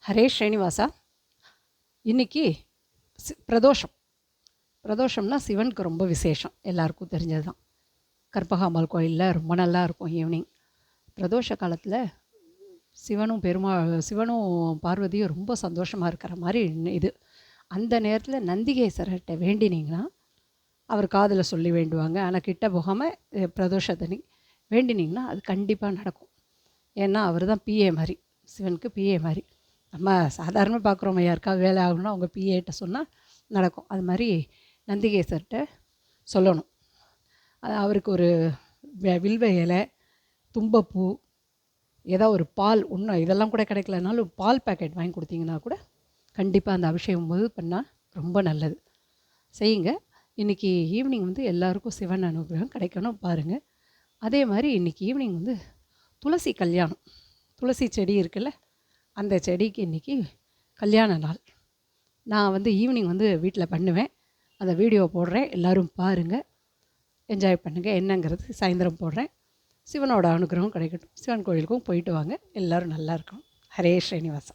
ஹரே ஸ்ரீனிவாசா. இன்றைக்கி பிரதோஷம்னா சிவனுக்கு ரொம்ப விசேஷம், எல்லாருக்கும் தெரிஞ்சது தான். கற்பகாம்பாள் கோயிலில் ரொம்ப நல்லா இருக்கும் ஈவினிங். பிரதோஷ காலத்தில் சிவனும் பார்வதியும் ரொம்ப சந்தோஷமாக இருக்கிற மாதிரி இது. அந்த நேரத்தில் நந்திகேஸ்வரர்கிட்ட வேண்டினீங்கன்னா அவர் காதில் சொல்லி வேண்டுவாங்க. ஆனால் கிட்ட போகாமல் பிரதோஷத்தனி வேண்டினீங்கன்னா அது கண்டிப்பாக நடக்கும். ஏன்னா அவர் தான் பிஏ மாதிரி, சிவனுக்கு பிஏ மாதிரி. நம்ம சாதாரணமாக பார்க்குறோம், யாருக்காவது வேலை ஆகணும்னா அவங்க பிஏட்ட சொன்னால் நடக்கும். அது மாதிரி நந்திகேஸ்வர்கிட்ட சொல்லணும். அவருக்கு ஒரு வில்வ இலை, தும்பப்பூ, ஏதோ ஒரு பால், ஒன்றும் இதெல்லாம் கூட கிடைக்கலனாலும் பால் பேக்கெட் வாங்கி கொடுத்தீங்கன்னா கூட கண்டிப்பாக அந்த அபிஷேகம் போது பண்ணால் ரொம்ப நல்லது. செய்யுங்க. இன்றைக்கி ஈவினிங் எல்லாருக்கும் சிவன் அனுகிரகம் கிடைக்கணும் பாருங்கள். அதே மாதிரி இன்றைக்கி ஈவினிங் துளசி கல்யாணம். துளசி செடி இருக்குல்ல, அந்த செடிக்கு இன்றைக்கி கல்யாண நாள். நான் ஈவினிங் வீட்டில் பண்ணுவேன். அந்த வீடியோ போடுறேன், எல்லோரும் பாருங்கள், என்ஜாய் பண்ணுங்கள். என்னங்கிறது சாயந்தரம் போடுறேன். சிவனோட அனுகிரகம் கிடைக்கட்டும். சிவன் கோயிலுக்கும் போயிட்டு வாங்க, எல்லோரும் நல்லா இருக்கணும். ஹரே ஸ்ரீனிவாசா.